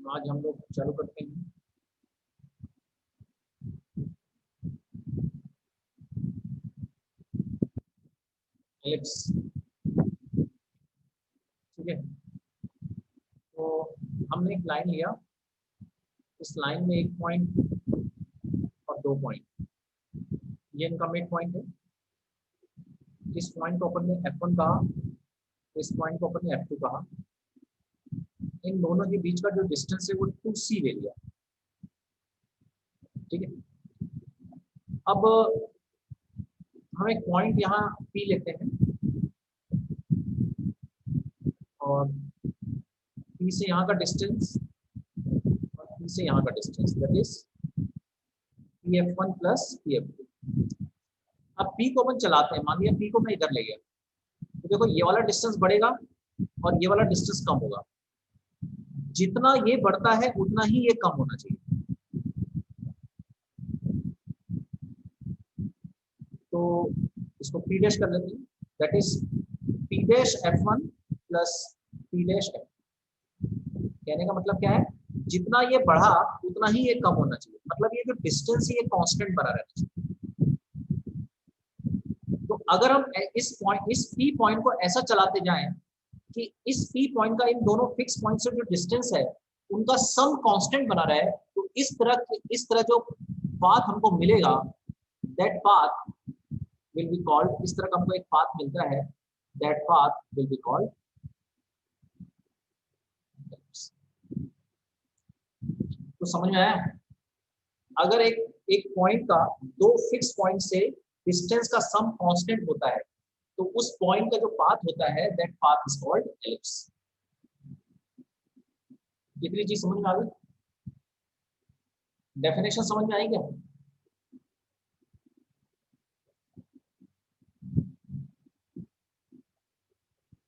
आज हम लोग चालू करते हैं एलिप्स। ठीक है, तो हमने एक लाइन लिया, इस लाइन में एक पॉइंट और दो पॉइंट, ये इनका मिड पॉइंट है। इस पॉइंट को अपन ने F1 कहा, इस पॉइंट को अपन ने F2 कहा। इन दोनों के बीच का जो डिस्टेंस है वो 2c ले लिया। ठीक है, अब हम एक पॉइंट यहाँ P लेते हैं और P से यहाँ का डिस्टेंस और P से यहाँ का distance, that is PF1 plus PF2। अब P को अपन चलाते हैं, मान लिया P को मैं इधर ले गया, तो देखो ये वाला डिस्टेंस बढ़ेगा और ये वाला डिस्टेंस कम होगा। जितना ये बढ़ता है उतना ही ये कम होना चाहिए। तो इसको P डैश कर लेते हैं, that is P dash F1 plus P dash F2। कहने का मतलब क्या है, जितना ये बढ़ा उतना ही ये कम होना चाहिए, मतलब ये जो डिस्टेंस है ये कांस्टेंट बना रहना चाहिए। तो अगर हम इस P पॉइंट को ऐसा चलाते जाएं कि इस P पॉइंट का इन दोनों फिक्स पॉइंट से जो डिस्टेंस है उनका सम कांस्टेंट बना रहे, तो इस तरह जो पाथ हमको मिलेगा, that path will be called, इस तरह का हमको एक पाथ मिलता है, that path will be called. तो समझ में आया, अगर एक एक पॉइंट का दो फिक्स पॉइंट से डिस्टेंस का सम कांस्टेंट होता है तो उस पॉइंट का जो पाथ होता है that path is called ellipse. कितनी चीज समझ में आ गई? डेफिनेशन समझ में आई क्या?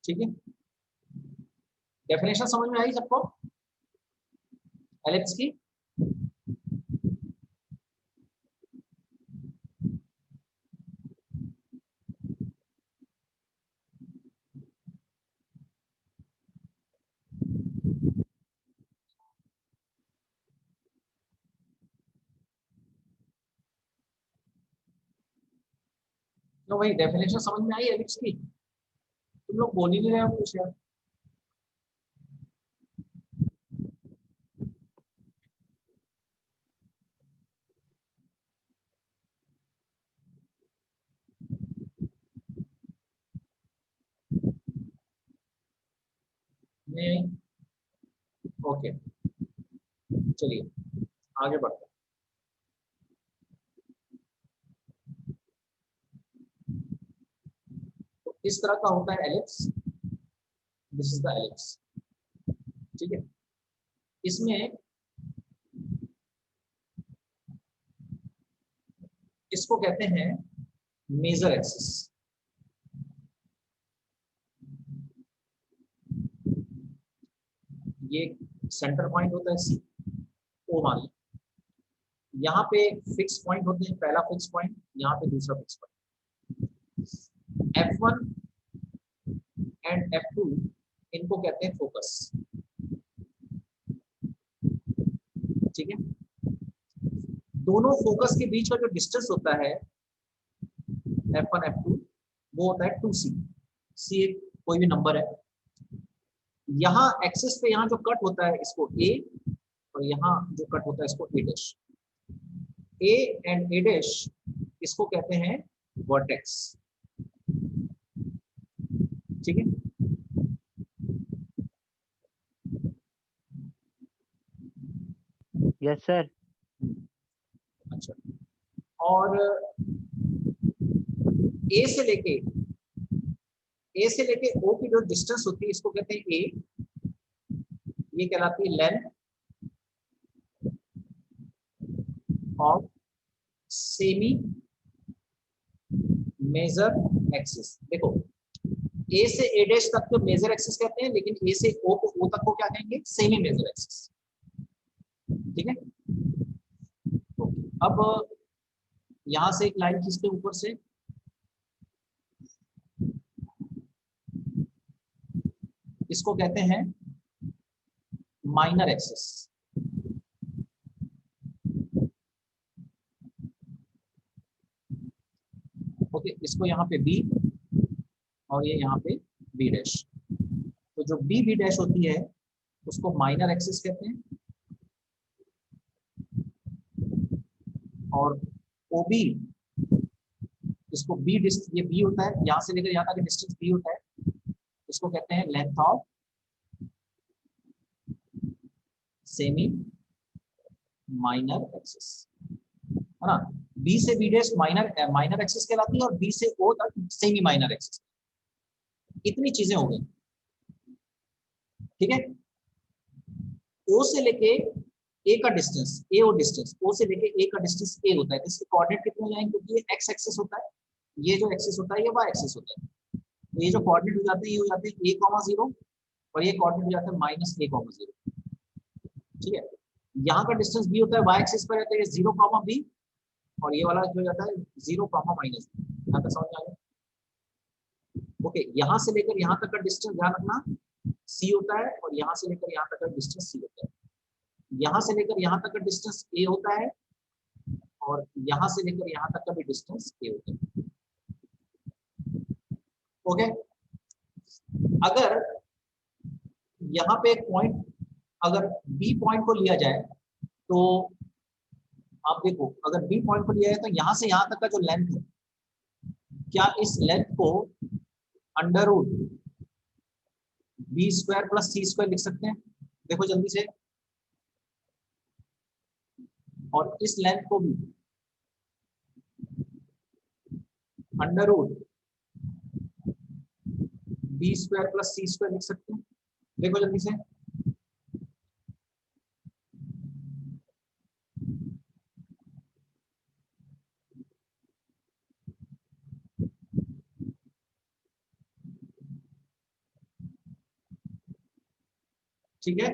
ठीक है, डेफिनेशन समझ में आई सबको एलिप्स की? तो भाई डेफिनेशन समझ में आई एलिप्स की? तुम लोग बोल ही नहीं रहे हो कुछ यार। नहीं, ओके, चलिए आगे बढ़ते हैं। तो इस तरह का होता है ellipse, this is the ellipse. ठीक है, इसमें इसको कहते हैं मेजर एक्सिस। ये सेंटर पॉइंट होता है सी, ओ मान लो। यहाँ पे फिक्स पॉइंट होते हैं, पहला फिक्स पॉइंट, यहाँ पे दूसरा fix point. F1 and F2 इनको कहते हैं फोकस। ठीक है, दोनों फोकस के बीच का जो डिस्टेंस होता है F1 F2 वो होता है 2c। सी एक कोई भी नंबर है। यहाँ एक्सिस पे यहाँ जो कट होता है इसको A, और यहाँ जो कट होता है इसको A dash. A and A dash इसको कहते हैं वर्टेक्स। ठीक है, यस सर। अच्छा, और A से लेके O की जो डिस्टेंस होती है इसको कहते हैं A, ये कहलाती है length of semi major axis. देखो ए से ए डैश तक तो मेजर एक्सिस कहते हैं, लेकिन ए से ओ तक को क्या कहेंगे? Semi major axis. ठीक है, तो अब यहां से एक लाइन खींचते हैं ऊपर से, इसको कहते हैं माइनर एक्सिस। इसको यहाँ पे बी और ये यहाँ पे बी डैश। तो जो बी बी डैश होती है उसको माइनर एक्सिस कहते हैं, और ओ बी, इसको बी डिस्ट, ये बी होता है, यहाँ से लेकर यहाँ तक डिस्टेंस बी होता है, इसको कहते हैं length of semi minor axis, है ना। बी से B dash minor minor axis कहलाती है, और बी से ओ तक सेमी माइनर एक्सिस। इतनी चीजें हो गई, ठीक है। ओ से लेके ए का डिस्टेंस, ए और डिस्टेंस, ओ से लेके ए का डिस्टेंस ए होता है, इसके कोऑर्डिनेट कितने हो जाएंगे, क्योंकि ये एक्स एक्सिस होता है, ये जो एक्सिस होता है ये वाई एक्सिस होता है। तो ये जो कोऑर्डिनेट हो जाते हैं ये हो जाते हैं a,0 और ये कोऑर्डिनेट हो जाता है -a,0। ठीक है, यहाँ का डिस्टेंस b होता है, वाई एक्सिस पर रहता है 0, b, और ये वाला जो जाता है 0, -, यहाँ तक समझ में आ गया। ओके, यहाँ से लेकर यहाँ तक का डिस्टेंस ध्यान रखना c होता है, और यहाँ से लेकर यहाँ तक का डिस्टेंस c होता है। यहाँ से लेकर यहाँ तक का डिस्टेंस a होता है, और यहाँ से लेकर यहाँ तक का भी डिस्टेंस a होता है। ओके, अगर यहाँ पे एक पॉइंट, अगर बी पॉइंट को लिया जाए तो आप देखो, अगर बी पॉइंट को लिया जाए तो यहाँ से यहाँ तक का जो लेंथ है, क्या इस लेंथ को √b² + c² लिख सकते हैं? देखो जल्दी से। और इस लेंथ को भी √b² + c² लिख सकते हैं। देखो जल्दी से। ठीक है,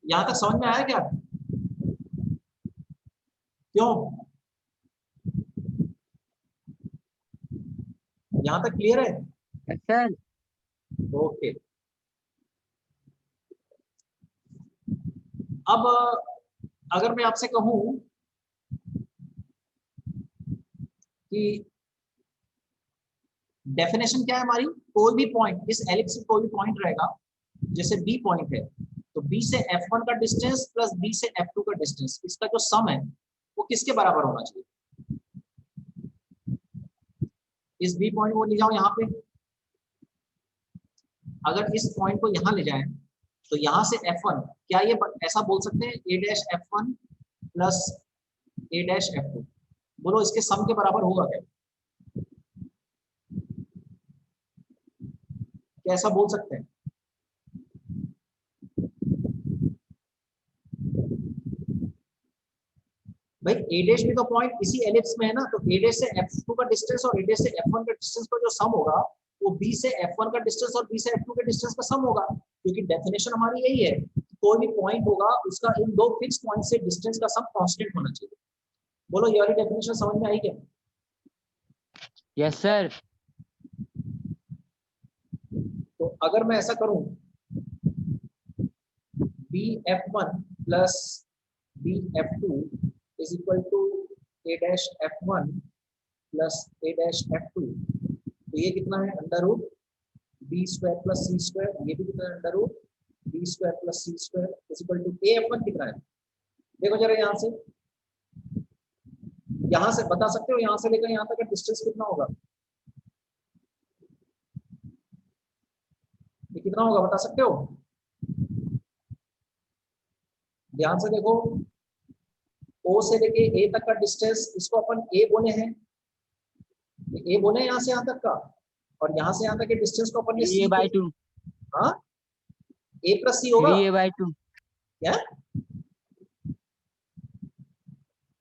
यहां तक समझ में आया क्या? क्यों, यहां तक क्लियर है सर? ओके। अब अगर मैं आपसे कहूं कि डेफिनेशन क्या है हमारी, कोई भी पॉइंट, इस एलिप्स में कोई भी पॉइंट रहेगा, जैसे बी पॉइंट है, तो बी से F1 का डिस्टेंस प्लस बी से F2 का डिस्टेंस, इसका जो सम है वो किसके बराबर होना चाहिए? इस बी पॉइंट को ले जाओ यहाँ पे, अगर इस पॉइंट को यहाँ ले जाएं तो यहाँ से F1, क्या ये ऐसा बोल सकते हैं A'(F1 + A'(F2)? बोलो इसके सम के बराबर होगा क्या? क्या ऐसा बोल सकते हैं? भाई A' भी तो पॉइंट इसी एलिप्स में है ना, तो A' से F2 का डिस्टेंस और A' से F1 का डिस्टेंस का जो सम होगा वो B से F1 का डिस्टेंस और B से F2 के डिस्टेंस का सम होगा, क्योंकि डेफिनेशन हमारी यही है कि कोई भी पॉइंट होगा उसका इन दो फिक्स पॉइंट से डिस्टेंस का सम कांस्टेंट होना चाहिए। बोलो ये वाली डेफिनेशन समझ में आई क्या? Yes sir. तो अगर मैं ऐसा करूं, BF1 + BF2 is equal to A'(F1 + A'(F2), तो ये कितना है √b² + c², ये भी कितना है √b² + c² is equal to AF1 कितना है? देखो जरा यहाँ से, यहाँ से बता सकते हो, यहाँ से लेकर यहाँ तक का डिस्टेंस कितना होगा? ये कितना होगा बता सकते हो? ध्यान से देखो, O से लेके A तक का डिस्टेंस, इसको अपन A बोले हैं, A बोले यहाँ से यहाँ तक का, और यहाँ से यहाँ तक के डिस्टेंस को अपन ने C 3a/2। हाँ, A + C होगा 3a/2। क्या?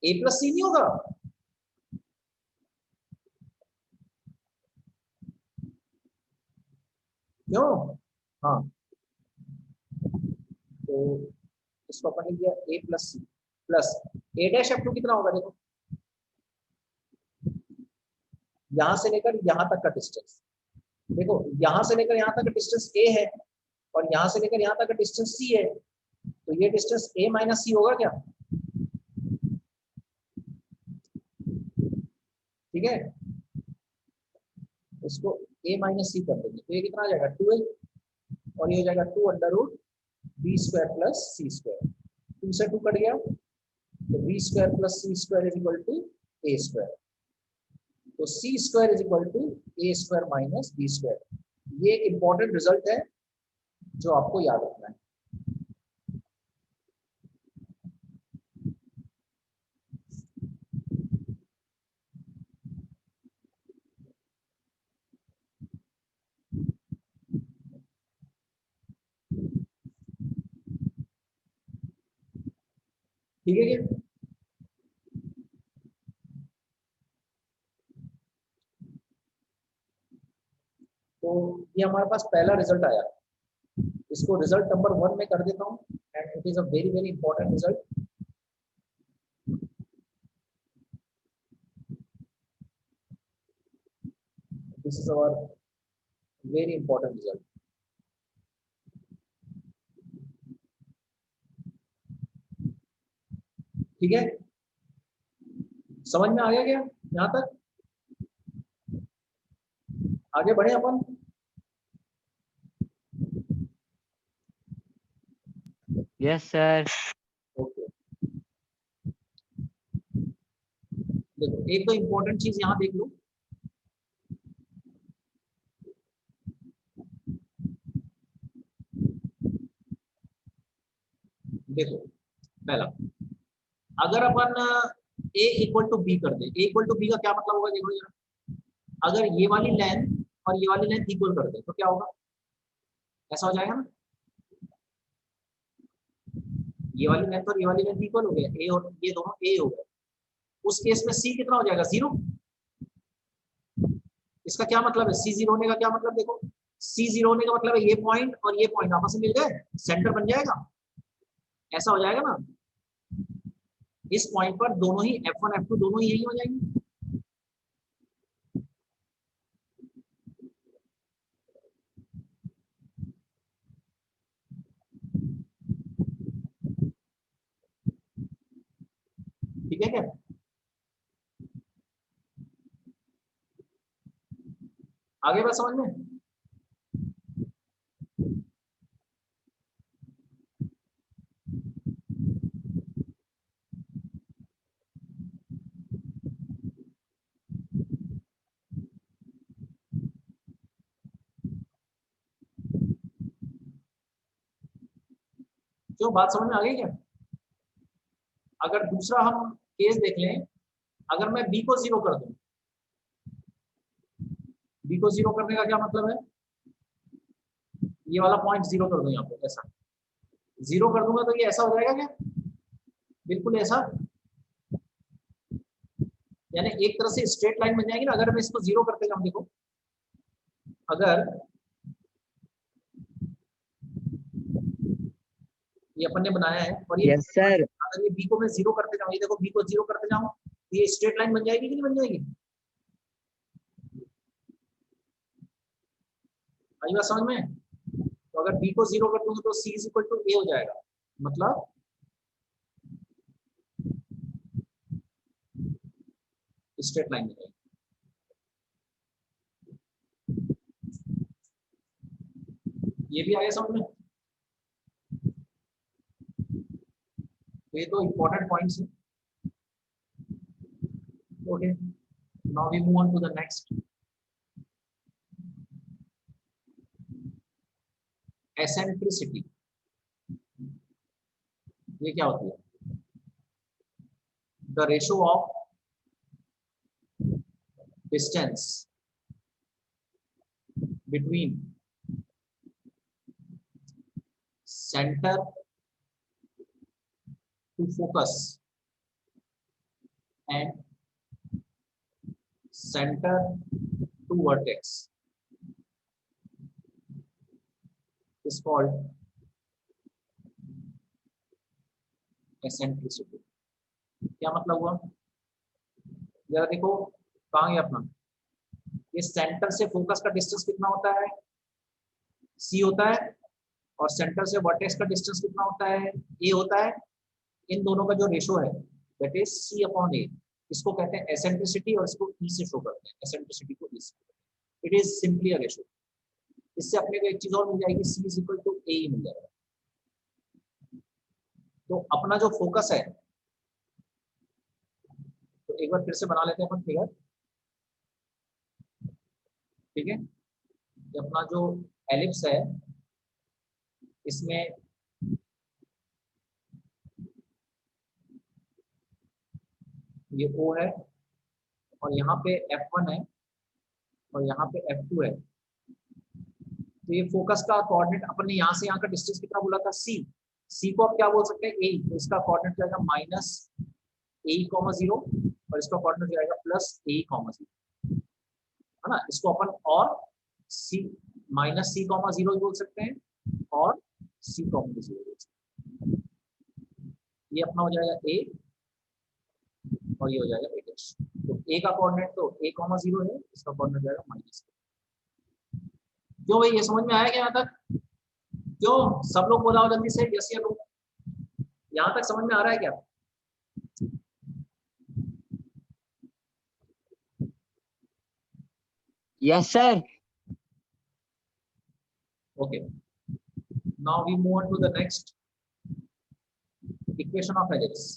A + C नहीं होगा? क्यों? हाँ, तो इसको अपन ने दिया A + C प्लस A'(F2) कितना होगा? देखो यहाँ से लेकर यहाँ तक का डिस्टेंस, देखो यहाँ से लेकर यहाँ तक का डिस्टेंस A है, और यहाँ से लेकर यहाँ तक का डिस्टेंस C है, तो ये डिस्टेंस A - C होगा क्या? ठीक है, इसको a माइनस सी कर देंगे तो ये कितना आ जाएगा 2a, और ये हो जाएगा 2 under root b square plus c square, 2 से 2 कट गया तो b square plus c square is equal to a square, तो c square is equal to a square minus B square. ये एक इंपॉर्टेंट रिजल्ट है जो आपको याद रखना है। ठीक है क्या? तो ये हमारे पास पहला रिजल्ट आया, इसको रिजल्ट नंबर 1 में कर देता हूँ and it is a very very important result. This is our very important result. ठीक है, समझ में आ गया क्या यहाँ तक? आगे बढ़े अपन। Yes sir. ओके, देखो एक तो इंपॉर्टेंट चीज यहाँ देख लो, देखो पहला, अगर अपन a इक्वल टू बी कर दे, a इक्वल टू बी का क्या मतलब होगा देखो जरा, अगर ये वाली लेंथ और ये वाली लेंथ इक्वल कर दे तो क्या होगा, ऐसा हो जाएगा ना, ये वाली लेंथ और ये वाली लेंथ इक्वल हो गया, ए और ये दोनों ए हो गए, उस केस में सी कितना हो जाएगा 0। इसका क्या मतलब है, सी 0 होने का क्या मतलब, देखो सी 0 होने का मतलब है ये पॉइंट और ये पॉइंट आपस में मिल गए, सेंटर बन जाएगा, ऐसा हो जाएगा ना, इस पॉइंट पर दोनों ही F1 F2 दोनों ही यही हो जाएंगे। ठीक है क्या? आगे बात समझ में? जो बात समझ में आ गई क्या? अगर दूसरा हम केस देख लें, अगर मैं बी को 0 कर दूं, बी को 0 करने का क्या मतलब है, ये वाला पॉइंट 0 कर दूं यहाँ पे, ऐसा 0 कर दूंगा तो ये ऐसा हो जाएगा क्या, बिल्कुल ऐसा, यानी एक तरह से स्ट्रेट लाइन बन जाएगी ना, अगर मैं इसको 0 करते जाऊं, देखो अगर ये अपन ने बनाया है और ये यस सर। अगर ये बी को मैं 0 करते जाऊं, ये देखो बी को 0 करते जाऊं, ये स्ट्रेट लाइन बन जाएगी कि नहीं बन जाएगी? आई बात समझ में? तो अगर बी को 0 कर दूंगा तो सी इज इक्वल टू ए हो जाएगा, मतलब स्ट्रेट लाइन बन जाएगी। ये भी आया समझ में? तो ये तो इंपॉर्टेंट पॉइंट्स है। Okay, now we move on to the next, eccentricity. ये क्या होती है, the ratio of distance between centre to focus and centre to vertex is called eccentricity। क्या मतलब हुआ, जरा देखो कहाँ गया अपना, ये सेंटर से फोकस का डिस्टेंस कितना होता है, c होता है, और सेंटर से वर्टेक्स का डिस्टेंस कितना होता है, a होता है, इन दोनों का जो रेशो है that is c upon a। इसको कहते हैं एसेंट्रिसिटी और इसको ई से शो करते हैं, एसेंट्रिसिटी को ई से। It is simply a ratio. इससे अपने को एक चीज और मिल जाएगी, सी इज इक्वल टू ए मिल जाएगा। तो अपना जो फोकस है, तो एक बार फिर से बना लेते हैं अपन फिगर, ठीक है। ये अपना जो एलिप्स है इसमें ये O है और यहाँ पे F1 है और यहाँ पे F2 है। तो ये फोकस का कोऑर्डिनेट अपन ने यहाँ से यहाँ का डिस्टेंस कितना बोला था, C। C को आप क्या बोल सकते हैं, A। तो इसका कोऑर्डिनेट जाएगा माइनस A,0 और इसका कोऑर्डिनेट जाएगा प्लस A,0, है ना। इसको अपन और C माइनस C,0 बोल सकते हैं और C,0 बोल सकते हैं। ये अपना हो जाएगा A और ये हो जाएगा A डैश। तो A का कोऑर्डिनेट तो A,0 है, इसका कोऑर्डिनेट जाएगा माइनस। क्यों भाई, ये समझ में आया क्या यहाँ तक? क्यों सब लोग बोला हो जल्दी से यस या नो, यहाँ तक समझ में आ रहा है क्या? Yes, sir. Okay. Now we move on to the next equation of ellipse.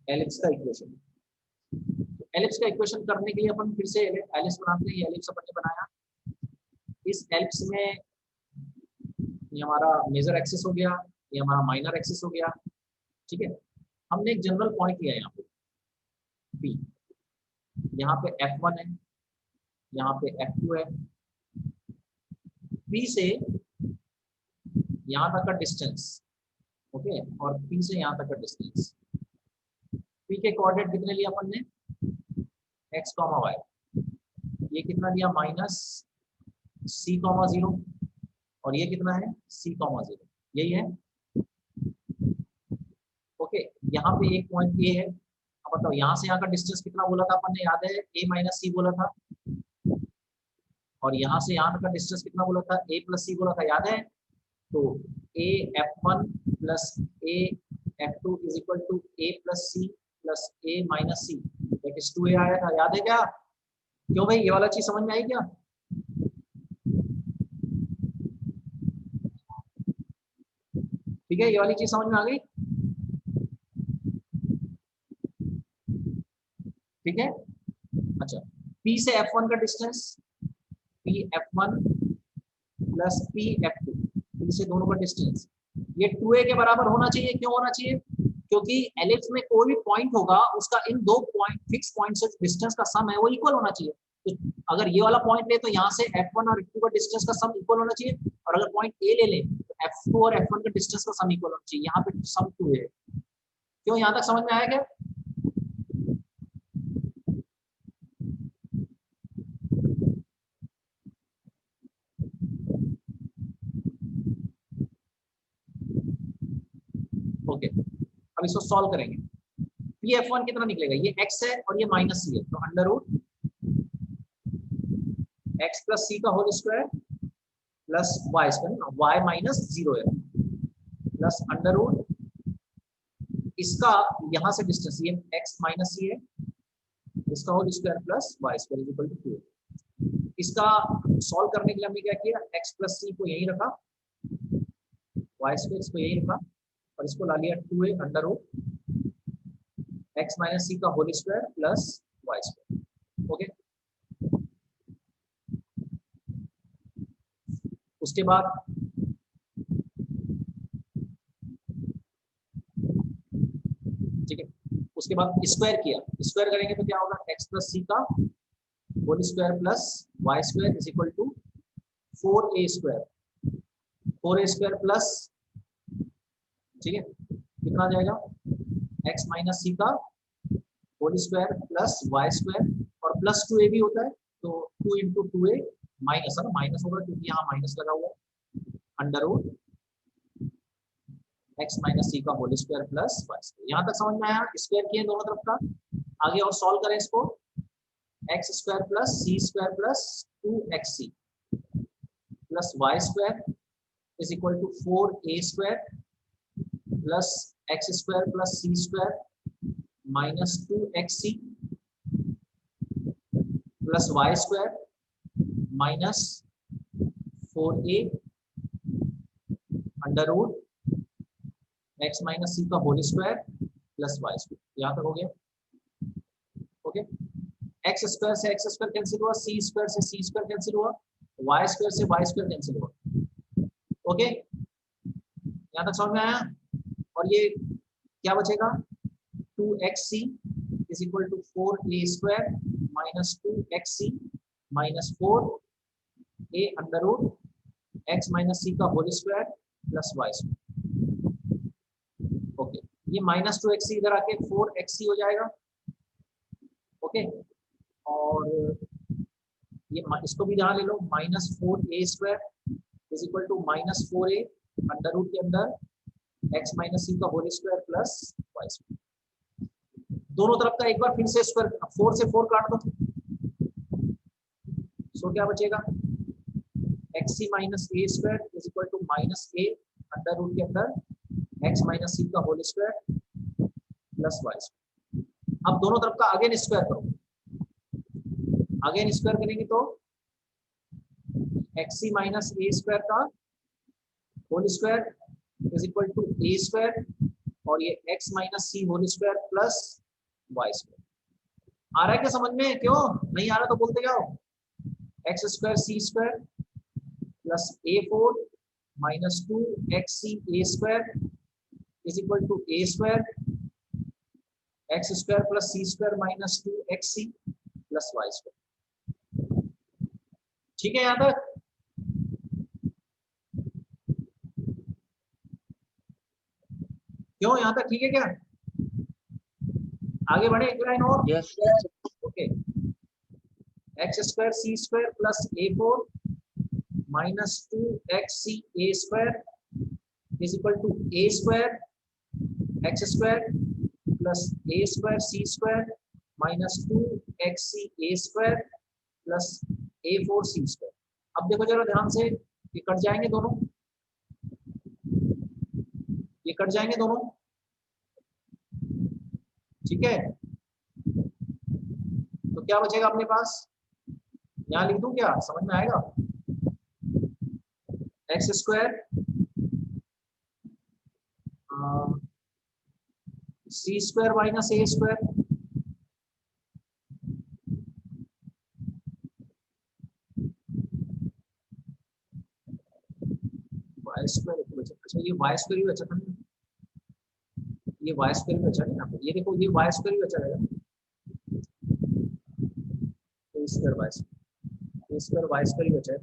Ellipse का इक्वेशन। एलिप्स का इक्वेशन करने के लिए अपन फिर से एलिप्स बनाते हैं। ये एलिप्स अपन ने बनाया। इस एलिप्स में ये हमारा मेजर एक्सिस हो गया, ये हमारा माइनर एक्सिस हो गया, ठीक है। हमने एक जनरल पॉइंट लिया है यहाँ पे P। यहाँ पे F1 है, यहाँ पे F2 है। P से यहाँ तक का डिस्टेंस, ओके, और P से यहाँ तक का डिस्टेंस। P के कोऑर्डिनेट कितने लिया अपन ने, x, y। ये कितना लिया, माइनस C,0 और ये कितना है, C,0, यही है। ओके, यहाँ पे एक पॉइंट ए है। अब बताओ यहाँ से यहाँ का डिस्टेंस कितना बोला था अपन ने, याद है, a माइनस सी बोला था। और यहाँ से यहाँ तक का डिस्टेंस कितना बोला था, a प्लस सी बोला था, याद है। तो a F1 plus a F2 is equal to a plus c plus a minus c, that is 2a आया था, याद है क्या? क्यों भाई, ये वाला चीज समझ में आई क्या? ठीक है, ये वाली चीज समझ में आ गई, ठीक है। अच्छा, P से F1 का distance P F1 plus P F2, P से दोनों का डिस्टेंस ये 2a के बराबर होना चाहिए। क्यों होना चाहिए? क्योंकि एलिप्स में कोई भी पॉइंट होगा उसका इन दो पॉइंट फिक्स पॉइंट से डिस्टेंस का सम है वो इक्वल होना चाहिए। तो अगर ये वाला पॉइंट ले तो यहाँ से F1 और F2 का डिस्टेंस का सम इक्वल होना चाहिए, और अगर पॉइंट ए ले तो F2 और F1 का डिस्टेंस का सम इक्वल होना चाहिए। यहाँ पे सम 2 है। क्यों, यहाँ तक समझ में आया क्या? ओके, अब इसको सॉल्व करेंगे। Pf1 कितना निकलेगा, ये x है और ये माइनस सी है, तो under root x plus c का whole square plus Y square, y minus 0 है, प्लस अंडर रूट इसका यहाँ से डिस्टेंस ये x माइनस सी है, इसका whole square plus Y square is equal to 2। इसका सॉल्व करने के लिए हमने क्या किया, x प्लस सी को यही रखा, वाई स्क्वायर इसको यही रखा, और इसको ला लिया 2a under root x minus c का whole square plus Y square. Okay, उसके बाद ठीक है, उसके बाद स्क्वायर किया, स्क्वायर करेंगे तो क्या होगा, x प्लस सी का whole square plus Y square is equal to 4a square, 4a square plus, ठीक है, कितना आ जाएगा, x माइनस सी का whole square plus Y square, और प्लस 2a भी होता है, तो 2 इंटू 2a माइनस है ना, माइनस होगा क्योंकि यहाँ माइनस लगा हुआ है, under root x minus c का whole square plus Y square. यहाँ तक समझ में आया, स्क्वायर किए दोनों तरफ का। आगे और सॉल्व करें इसको, x square plus c square plus 2xc plus Y square is equal to 4a square plus x square plus c square minus 2xc plus Y square minus 4a under root x minus c का whole square plus Y square. यहाँ तक हो गया। Okay, x square से x square cancel हुआ, c square से c square cancel हुआ, y square से वाई स्क्वायर कैंसिल हुआ। ओके, यहाँ तक समझ में आया। और ये क्या बचेगा, 2xc is equal to 4a square minus 2xc minus 4a under root x minus c का whole square plus Y square. Okay, ये माइनस 2xc इधर आके 4xc हो जाएगा। ओके, और ये इसको भी यहाँ ले लो, minus 4a square is equal to minus 4a under root के अंदर एक्स माइनस सी का whole square plus Y square. दोनों तरफ का एक बार फिर से स्क्वायर, 4 से 4 काट दो, सो क्या बचेगा, xc minus a square is equal to minus a under root के अंदर एक्स माइनस सी का whole square plus Y square. अब दोनों तरफ का अगेन स्क्वायर करो, अगेन स्क्वायर करेंगे तो xc माइनस a स्क्वायर का whole square is equal to a square और ये x minus c whole square plus Y square. आ रहा है क्या समझ में? क्यों नहीं आ रहा तो बोलते जाओ। X square C square plus a4 minus 2xc a square is equal to a square x square plus c square minus 2xc plus Y square. ठीक है यहाँ तक? क्यों यहाँ तक ठीक है क्या? आगे बढ़े एक लाइन और। Yes, sir. Okay, x square C square plus a4 minus 2xc a square is equal to a square x square plus a square C square minus 2xc a square plus a4 c square. अब देखो जरा ध्यान से, ये cut जाएंगे दोनों, ये cut जाएंगे दोनों। ठीक है, तो क्या बचेगा अपने पास, यहाँ लिख दूं क्या, समझ में आएगा? एक्स स्क्वायर सी स्क्वायर माइनस ए स्क्वायर वाई स्क्वायर। अच्छा ये वाई स्क्वायर भी बचा था ना, ये वाई स्क्वायर भी बचा है यहाँ पे, ये देखो ये वाई स्क्वायर भी बचा रहेगा, ए square y square, a square y square भी बचा है।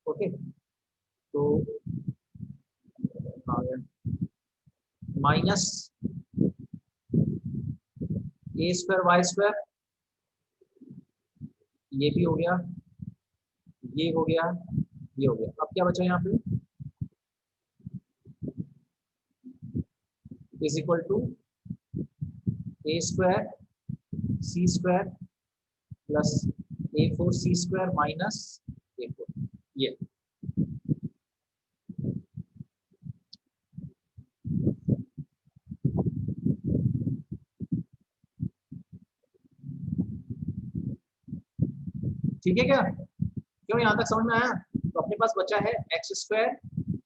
ओके, तो आ गया माइनस ए स्क्वायर वाई स्क्वायर, ये भी हो गया, ये हो गया, ये हो गया। अब क्या बचा यहाँ पे, is equal to a square C square plus a4 c square minus a4। ये ठीक है क्या? क्यों यहाँ तक समझ में आया? तो अपने पास बचा है x square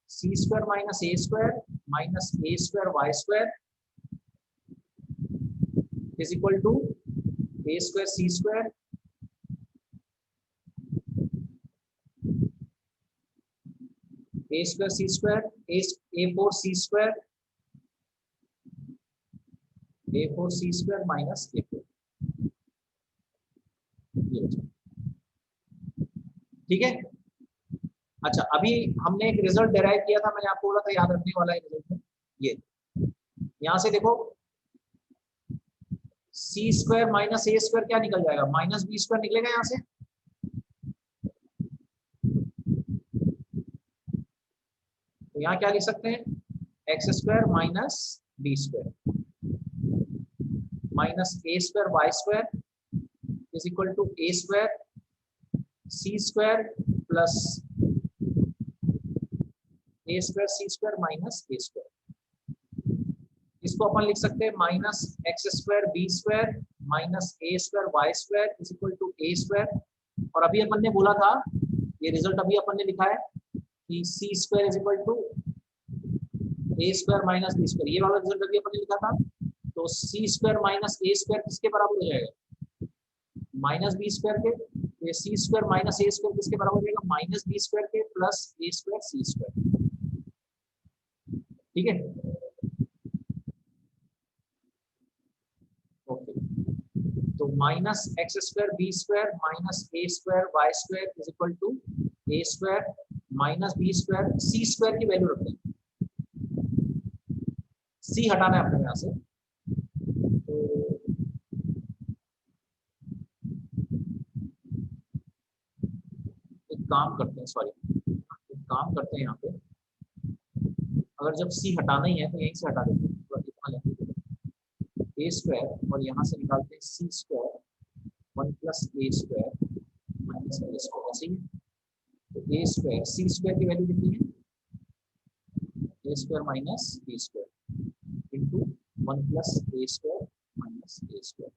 C square minus A square minus A square y square is equal to a square C square a square C square a4 c square a4 c square minus a4। ठीक है, अच्छा अभी हमने एक result derive किया था, मैंने आपको बोला था याद रखने वाला है रिजल्ट में। ये यहां से देखो सी स्क्वायर माइनस ए स्क्वायर क्या निकल जाएगा, माइनस बी स्क्वायर निकलेगा यहां से। तो यहाँ क्या लिख सकते हैं, x square minus B square minus A square y square is equal to a square C square plus a square C square minus A square. इसको अपन लिख सकते हैं minus x square B square minus A square y square is equal to a square. और अभी अपन ने बोला था, ये रिजल्ट अभी अपन ने लिखा है कि c square is equal to a square minus B square, ये वाला रिजल्ट अभी अपन ने लिखा था। तो सी स्क्वायर माइनस ए स्क्वायर किसके बराबर हो जाएगा, माइनस बी स्क्वायर के। ये सी स्क्वायर माइनस ए स्क्वायर किसके बराबर हो जाएगा, माइनस बी स्क्वायर के plus a square C square. ठीक है, ओके। तो minus x square B square minus A square y square is equal to a square minus B square. C square की value रखते हैं, सी हटाना है अपने यहाँ से। तो एक काम करते हैं, सॉरी एक काम करते हैं यहाँ पे, अगर जब सी हटाना ही है तो यहीं से हटा देते हैं, थोड़ा इतना लेंगे ए स्क्वायर और यहाँ से निकालते हैं c square one plus a square minus A square, ऐसे ही। तो ए स्क्वायर सी स्क्वायर की वैल्यू कितनी है, a square minus B square into one plus a square minus A square.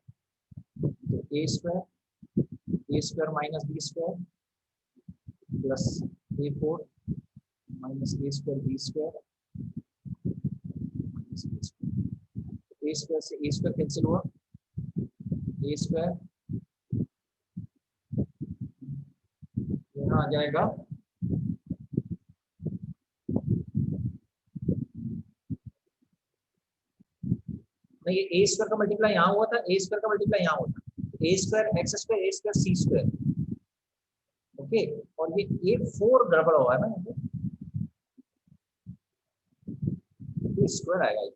तो a square minus B square plus a four minus A square B square minus A square. A square से ए square cancel हुआ, ए square यहाँ आ जाएगा नहीं, ए square का multiply यहाँ हुआ था, ए स्क्वायर का मल्टीप्लाई यहाँ हुआ था, ए square x square a square C square. Okay, और ये ए फोर गड़बड़ हुआ है ना, ये स्क्वायर आएगा।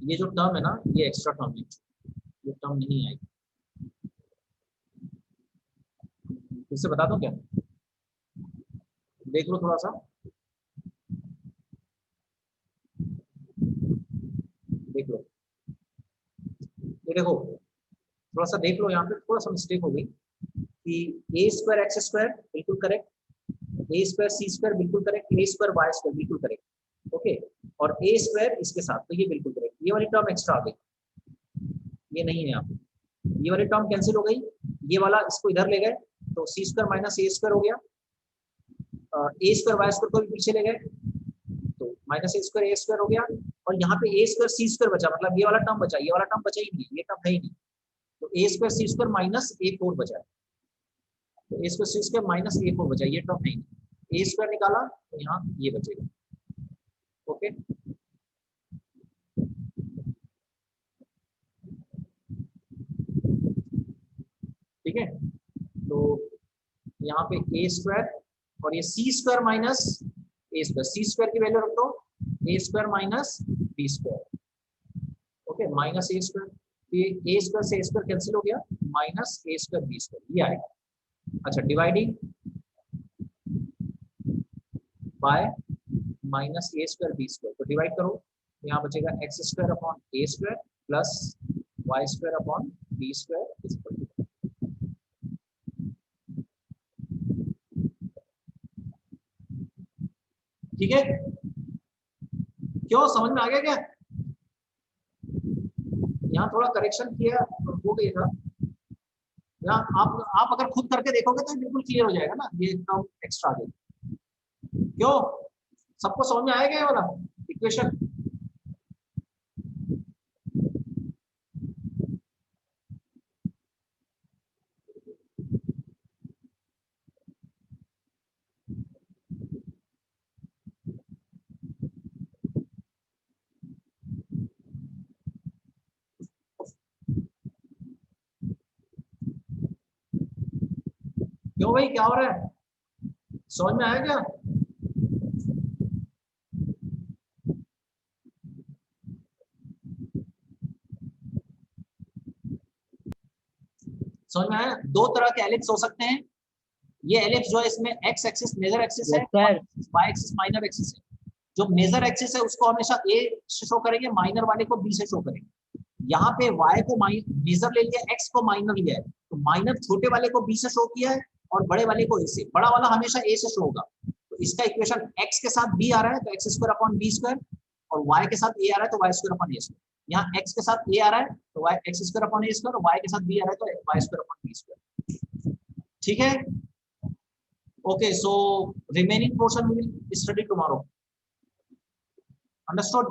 ये जो टर्म है ना, ये एक्स्ट्रा टर्म है, ये टर्म नहीं आएगी। फिर से बता दूं क्या, देख लो थोड़ा सा, देख लो, ये देखो थोड़ा सा देख लो, यहाँ पे थोड़ा सा मिस्टेक हो गई कि ए स्क्वायर एक्स स्क्वायर बिल्कुल करेक्ट, ए स्क्वायर सी स्क्वायर बिल्कुल करेक्ट, ए स्क्वायर वाई स्क्वायर बिल्कुल करेक्ट। ओके, और ए स्क्वायर इसके साथ, तो ये बिल्कुल करेक्ट, ये वाली टर्म एक्स्ट्रा आ गई, ये नहीं है यहाँ पे, ये वाली टर्म कैंसिल हो गई, ये वाला इसको इधर ले गए तो सी स्क्वायर माइनस ए स्क्वायर हो गया, ए स्क्वायर वाई स्क्वायर को भी पीछे ले गए तो माइनस ए स्क्वायर हो गया, और यहाँ पे ए स्क्वायर सी स्क्वायर बचा, मतलब ये वाला टर्म बचा, ये वाला टर्म बचा ही नहीं, ये टर्म है ही नहीं। तो a square C square minus A four बचा, तो a square C square minus A four बचा, ये टर्म है ही नहीं। ए स्क्वायर निकाला तो यहाँ ये बचेगा। ओके, ठीक है, तो यहाँ पे ए स्क्वायर और ये सी स्क्वायर माइनस ए स्क्वायर, सी स्क्वायर की वैल्यू रख दो A square minus B square. Okay, minus A square, ये ए स्क्वायर से ए स्क्वायर कैंसिल हो गया, माइनस ए स्क्वायर बी स्क्वायर, ये आएगा। अच्छा, dividing by minus A square B square, तो डिवाइड करो, यहाँ बचेगा X square upon A square plus Y square upon B square is equal to, ठीक है, क्यों समझ में आ गया क्या? यहाँ थोड़ा करेक्शन किया हो गया था, यहाँ आप अगर खुद करके देखोगे तो बिल्कुल क्लियर हो जाएगा ना, ये टर्म एक्स्ट्रा आ गई। क्यों, सबको समझ में आएगा ये वाला इक्वेशन? क्यों भाई, क्या हो रहा है, समझ में आया क्या? समझ में आया, दो तरह के एलिप्स हो सकते हैं, ये एलिप्स जो है इसमें एक्स एक्सिस मेजर एक्सिस है, Yes, sir. Y axis minor axis है। जो मेजर एक्सिस है उसको हमेशा ए से शो करेंगे, माइनर वाले को बी से शो करेंगे। यहाँ पे y को मेजर ले लिया, x को माइनर लिया है, तो माइनर छोटे वाले को b से शो किया है और बड़े वाले को a से। बड़ा वाला हमेशा a से शो होगा। तो इसका इक्वेशन x के साथ b आ रहा है तो x square upon b square, और y के साथ a आ रहा है तो y square upon a square. यहाँ x के साथ a आ रहा है तो y x square upon a square, और y के साथ b आ रहा है तो y square upon b square. ठीक है, okay. So remaining portion will study tomorrow. Understood?